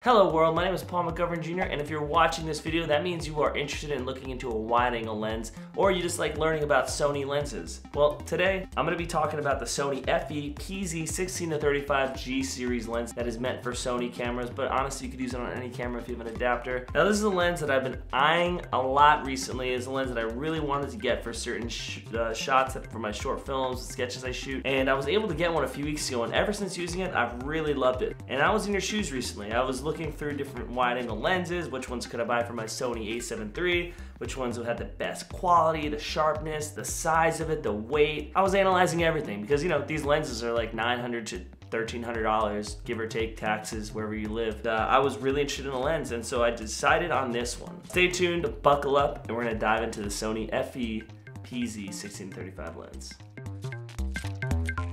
Hello world, my name is Paul McGovern Jr. and if you're watching this video, that means you are interested in looking into a wide-angle lens or you just like learning about Sony lenses. Well, today I'm going to be talking about the Sony FE PZ 16-35 G series lens that is meant for Sony cameras, but honestly you could use it on any camera if you have an adapter. Now this is a lens that I've been eyeing a lot recently. It's a lens that I really wanted to get for certain shots for my short films, sketches I shoot, and I was able to get one a few weeks ago, and ever since using it, I've really loved it. And I was in your shoes recently. I was looking through different wide-angle lenses, which ones could I buy for my Sony A7 III, which ones would have the best quality, the sharpness, the size of it, the weight. I was analyzing everything because, you know, these lenses are like $900 to $1,300, give or take taxes wherever you live. I was really interested in a lens, and so I decided on this one. Stay tuned, buckle up, and we're gonna dive into the Sony FE PZ 16-35 lens.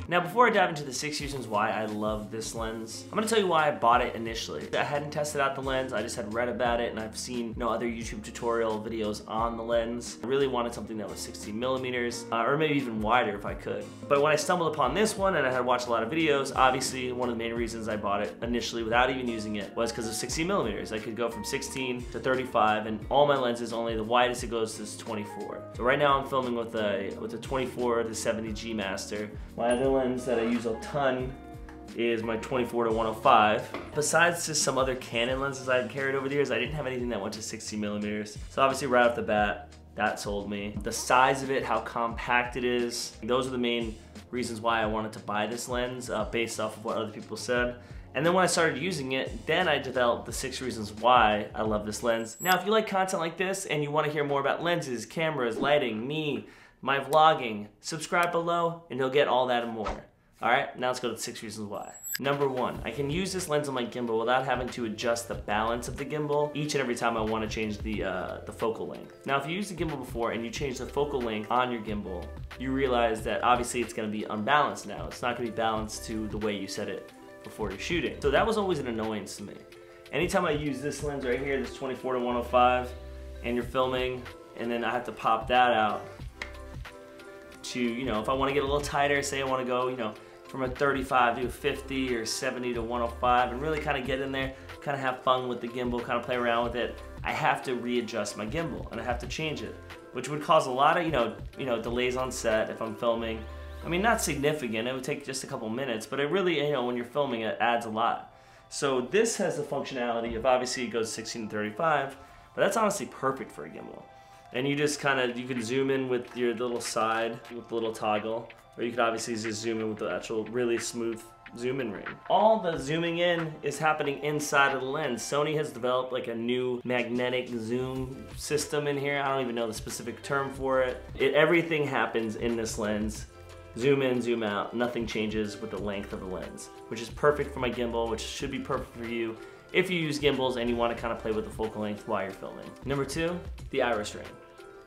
Now before I dive into the 6 reasons why I love this lens, I'm gonna tell you why I bought it initially. I hadn't tested out the lens, I just had read about it and I've seen other YouTube tutorial videos on the lens. I really wanted something that was 16 millimeters, or maybe even wider if I could. But when I stumbled upon this one and I had watched a lot of videos, obviously one of the main reasons I bought it initially without even using it was because of 16 millimeters. I could go from 16 to 35 and all my lenses, only the widest it goes is 24. So right now I'm filming with a 24 to 70 G Master. My other lens that I use a ton is my 24 to 105. Besides just some other Canon lenses I've carried over the years, I didn't have anything that went to 60 millimeters. So obviously right off the bat, that sold me. The size of it, how compact it is, those are the main reasons why I wanted to buy this lens based off of what other people said. And then when I started using it, then I developed the 6 reasons why I love this lens. Now if you like content like this and you want to hear more about lenses, cameras, lighting, me, my vlogging, subscribe below and you'll get all that and more. Alright, now let's go to the 6 reasons why. Number 1, I can use this lens on my gimbal without having to adjust the balance of the gimbal each and every time I want to change the focal length. Now if you used the gimbal before and you change the focal length on your gimbal, you realize that obviously it's going to be unbalanced now. It's not going to be balanced to the way you set it before you're shooting. So that was always an annoyance to me. Anytime I use this lens right here, this 24 to 105, and you're filming, and then I have to pop that out to, if I want to get a little tighter, say I want to go, from a 35 to a 50 or 70 to 105 and really kind of get in there, kind of have fun with the gimbal, kind of play around with it, I have to readjust my gimbal and I have to change it, which would cause a lot of, delays on set if I'm filming. I mean, not significant, it would take just a couple minutes, but it really, when you're filming, it adds a lot. So this has the functionality of, obviously it goes 16 to 35, but that's honestly perfect for a gimbal. And you just you can zoom in with your little side, with the little toggle, or you could obviously just zoom in with the actual really smooth zoom in ring. All the zooming in is happening inside of the lens. Sony has developed like a new magnetic zoom system in here. I don't even know the specific term for it. Everything happens in this lens. Zoom in, zoom out, nothing changes with the length of the lens, which is perfect for my gimbal, which should be perfect for you if you use gimbals and you want to kind of play with the focal length while you're filming. Number 2, the iris ring.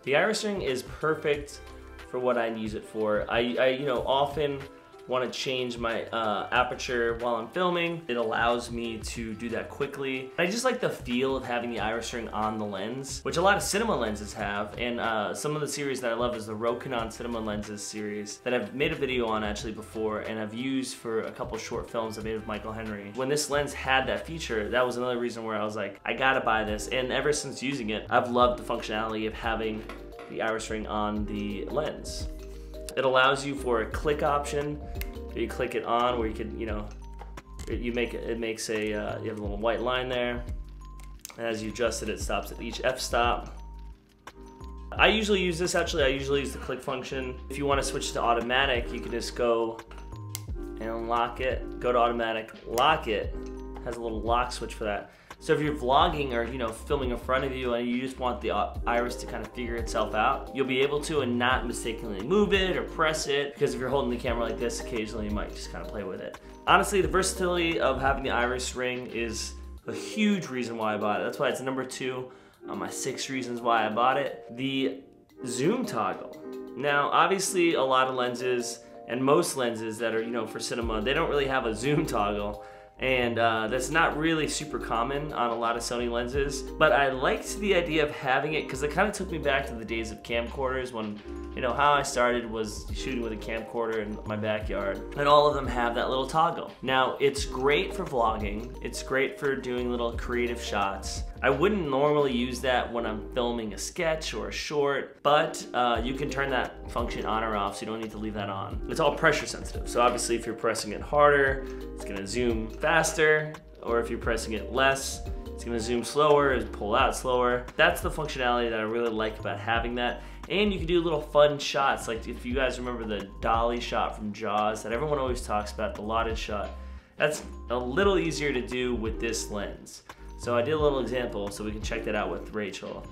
The iris ring is perfect for what I use it for. I often want to change my aperture while I'm filming. It allows me to do that quickly. I just like the feel of having the iris ring on the lens, which a lot of cinema lenses have, and some of the series that I love is the ROKINON cinema lenses series that I've made a video on actually before and I've used for a couple short films I made with Michael Henry. When this lens had that feature, that was another reason where I was like, I gotta buy this, and ever since using it, I've loved the functionality of having the iris ring on the lens. It allows you for a click option. You click it on where you can, it makes a, you have a little white line there. And as you adjust it, it stops at each f-stop. I usually use this, I usually use the click function. If you want to switch to automatic, you can just go and lock it, go to automatic, lock it. It has a little lock switch for that. So if you're vlogging or filming in front of you and you just want the iris to kind of figure itself out, you'll be able to and not mistakenly move it or press it, because if you're holding the camera like this, occasionally you might just kind of play with it. Honestly, the versatility of having the iris ring is a huge reason why I bought it. That's why it's number 2 on my 6 reasons why I bought it. The zoom toggle. Now, obviously a lot of lenses and most lenses that are, for cinema, they don't really have a zoom toggle. And that's not really super common on a lot of Sony lenses, but I liked the idea of having it because it kind of took me back to the days of camcorders when, you know, how I started was shooting with a camcorder in my backyard, and all of them have that little toggle. Now, it's great for vlogging, it's great for doing little creative shots. I wouldn't normally use that when I'm filming a sketch or a short, but you can turn that function on or off, so you don't need to leave that on. It's all pressure sensitive, so obviously if you're pressing it harder, it's gonna zoom faster, or if you're pressing it less, it's gonna zoom slower and pull out slower. That's the functionality that I really like about having that. And you can do little fun shots, like if you guys remember the dolly shot from Jaws that everyone always talks about, the lauded shot. That's a little easier to do with this lens. So I did a little example so we can check that out with Rachel.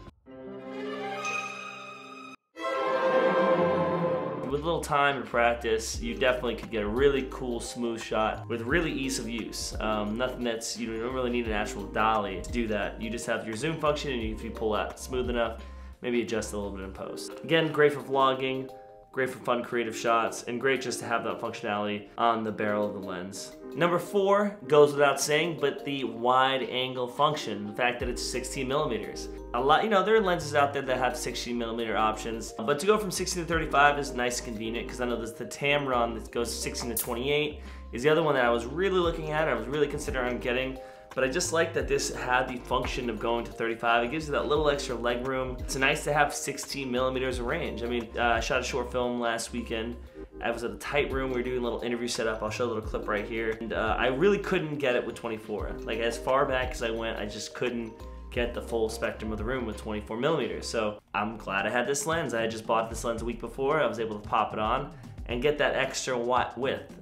With a little time and practice, you definitely could get a really cool, smooth shot with really ease of use. Nothing that's, you don't really need an actual dolly to do that. You just have your zoom function, and if you pull out smooth enough, maybe adjust a little bit in post. Again, great for vlogging, great for fun creative shots, and great just to have that functionality on the barrel of the lens. Number 4 goes without saying, but the wide angle function, the fact that it's 16 millimeters. A lot, you know, there are lenses out there that have 16 millimeter options, but to go from 16 to 35 is nice and convenient, because I know there's the Tamron that goes 16 to 28 is the other one that I was really looking at, I was really considering getting. But I just like that this had the function of going to 35. It gives you that little extra leg room. It's nice to have 16 millimeters of range. I mean, I shot a short film last weekend. I was at a tight room. We were doing a little interview setup. I'll show a little clip right here. And I really couldn't get it with 24. Like, as far back as I went, I just couldn't get the full spectrum of the room with 24 millimeters. So I'm glad I had this lens. I had just bought this lens a week before. I was able to pop it on and get that extra width.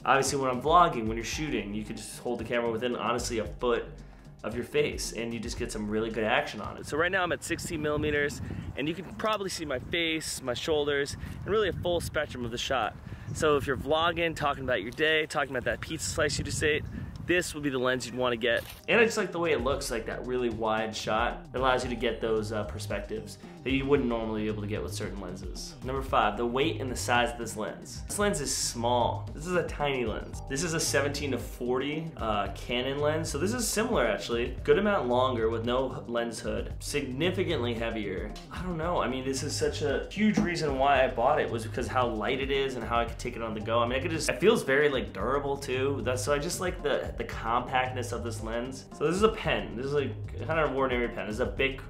Obviously, when I'm vlogging, when you're shooting, you can just hold the camera within, honestly, a foot of your face, and you just get some really good action on it. So right now I'm at 16 millimeters, and you can probably see my face, my shoulders, and really a full spectrum of the shot. So if you're vlogging, talking about your day, talking about that pizza slice you just ate, this would be the lens you'd want to get. And I just like the way it looks, like that really wide shot. It allows you to get those perspectives that you wouldn't normally be able to get with certain lenses. Number 5, the weight and the size of this lens. This lens is small. This is a tiny lens. This is a 17 to 40 Canon lens. So this is similar, actually. Good amount longer with no lens hood. Significantly heavier. I don't know. I mean, this is such a huge reason why I bought it, was because how light it is and how I could take it on the go. I mean, it feels very like durable too. So I just like the compactness of this lens. So this is a pen. This is like kind of an ordinary pen. This is a big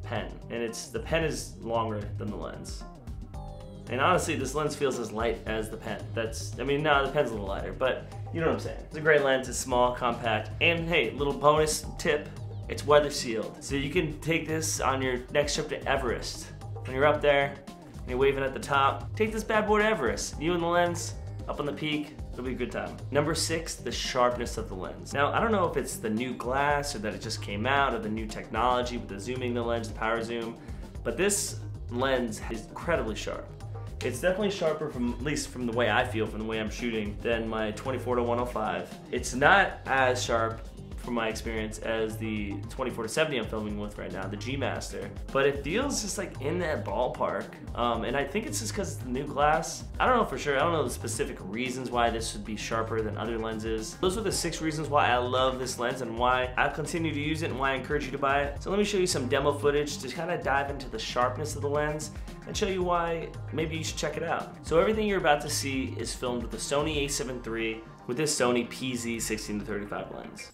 pen, and the pen is longer than the lens. And honestly, this lens feels as light as the pen. I mean, no, the pen's a little lighter, but you know what I'm saying. It's a great lens, it's small, compact, and hey, little bonus tip, it's weather sealed. So you can take this on your next trip to Everest. When you're up there, and you're waving at the top, take this bad boy to Everest. You and the lens, up on the peak, it'll be a good time. Number 6, the sharpness of the lens. Now, I don't know if it's the new glass or that it just came out, or the new technology with the zooming the lens, the power zoom, but this lens is incredibly sharp. It's definitely sharper, at least from the way I feel, from the way I'm shooting, than my 24 to 105. It's not as sharp, from my experience, as the 24 to 70 I'm filming with right now, the G Master. But it feels just like in that ballpark. And I think it's just because it's the new glass. I don't know for sure. I don't know the specific reasons why this would be sharper than other lenses. Those are the 6 reasons why I love this lens and why I continue to use it and why I encourage you to buy it. So let me show you some demo footage to kind of dive into the sharpness of the lens and show you why maybe you should check it out. So everything you're about to see is filmed with the Sony A7 III with this Sony PZ 16 to 35 lens.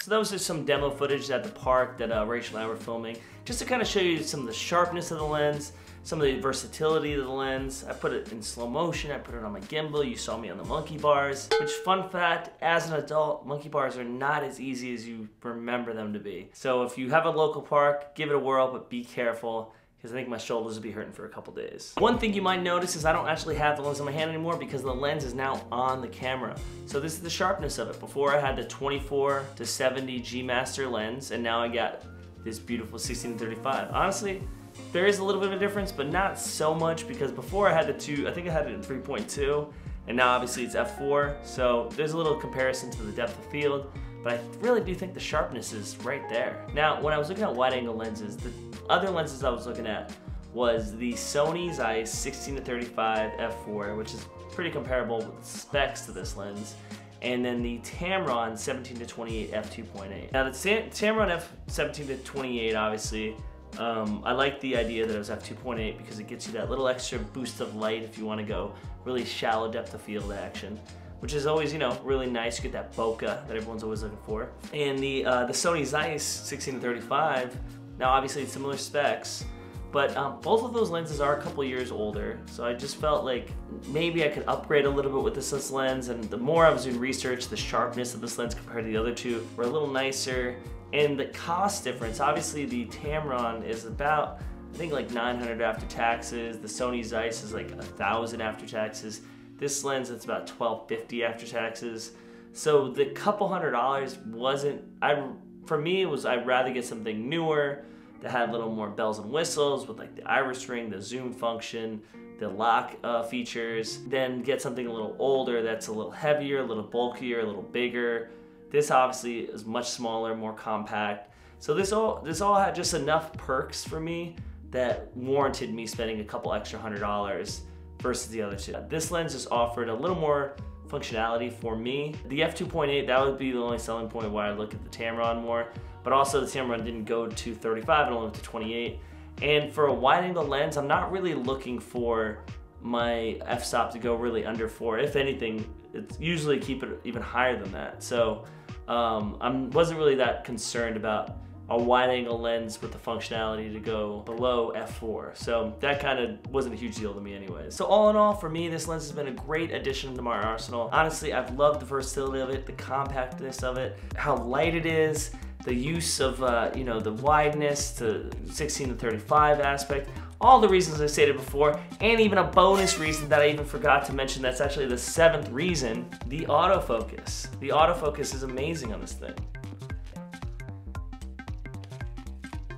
So those are some demo footage at the park that Rachel and I were filming, just to kind of show you some of the sharpness of the lens, some of the versatility of the lens. I put it in slow motion, I put it on my gimbal, you saw me on the monkey bars, which, fun fact, as an adult, monkey bars are not as easy as you remember them to be. So if you have a local park, give it a whirl, but be careful, because I think my shoulders will be hurting for a couple days. One thing you might notice is I don't actually have the lens in my hand anymore because the lens is now on the camera. So this is the sharpness of it. Before I had the 24 to 70 G Master lens, and now I got this beautiful 16-35. Honestly, there is a little bit of a difference, but not so much, because before I had the two, I think I had it in 3.2, and now obviously it's f4, so there's a little comparison to the depth of field, but I really do think the sharpness is right there. Now, when I was looking at wide angle lenses, the other lenses I was looking at was the Sony's A7iii 16-35 f4, which is pretty comparable with specs to this lens, and then the Tamron 17-28 f2.8. Now the Tamron f17-28, obviously, I like the idea that it was f2.8 because it gets you that little extra boost of light if you want to go really shallow depth of field action, which is always, you know, really nice. You get that bokeh that everyone's always looking for. And the Sony Zeiss 16-35, now obviously it's similar specs, but both of those lenses are a couple years older, so I just felt like maybe I could upgrade a little bit with this lens, and the more I was doing research, the sharpness of this lens compared to the other two were a little nicer. And the cost difference, obviously the Tamron is about, I think, like $900 after taxes. The Sony Zeiss is like $1,000 after taxes. This lens, it's about $1,250 after taxes. So the couple $100 wasn't, for me, it was, I'd rather get something newer that had a little more bells and whistles with like the iris ring, the zoom function, the lock features, then get something a little older that's a little heavier, a little bulkier, a little bigger. This obviously is much smaller, more compact. So this all had just enough perks for me that warranted me spending a couple extra $100 versus the other two. This lens just offered a little more functionality for me. The f2.8, that would be the only selling point why I look at the Tamron more, but also the Tamron didn't go to 35, it only went to 28. And for a wide angle lens, I'm not really looking for my f-stop to go really under 4. If anything, it's usually keep it even higher than that. So I wasn't really that concerned about a wide angle lens with the functionality to go below f4. So that kind of wasn't a huge deal to me anyways. So all in all, for me, this lens has been a great addition to my arsenal. Honestly, I've loved the versatility of it, the compactness of it, how light it is, the use of you know, the wideness, the 16-35 aspect, all the reasons I stated before, and even a bonus reason that I even forgot to mention, that's actually the 7th reason, the autofocus. The autofocus is amazing on this thing.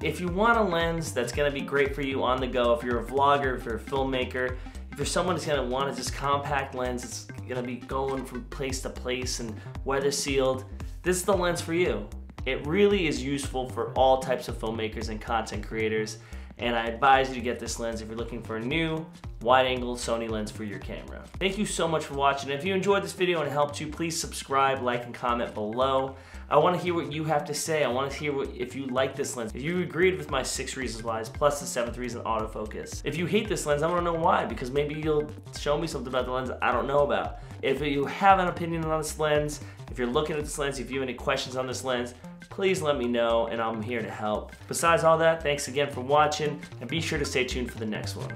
If you want a lens that's gonna be great for you on the go, if you're a vlogger, if you're a filmmaker, if you're someone who's gonna want this compact lens, it's gonna be going from place to place and weather sealed, this is the lens for you. It really is useful for all types of filmmakers and content creators, and I advise you to get this lens if you're looking for a new wide-angle Sony lens for your camera. Thank you so much for watching. If you enjoyed this video and it helped you, please subscribe, like, and comment below. I want to hear what you have to say. I want to hear if you like this lens. If you agreed with my 6 reasons why, plus the 7th reason, autofocus. If you hate this lens, I want to know why, because maybe you'll show me something about the lens I don't know about. If you have an opinion on this lens, if you're looking at this lens, if you have any questions on this lens, please let me know and I'm here to help. Besides all that, thanks again for watching, and be sure to stay tuned for the next one.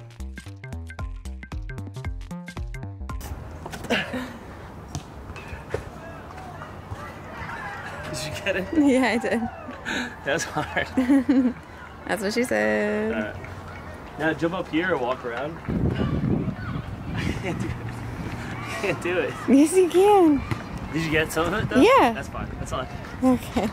Did you get it? Yeah, I did. That was hard. That's what she said. Alright. Now jump up here or walk around. I can't do it. I can't do it. Yes, you can. Did you get some of it though? Yeah. That's fine. That's all. Okay.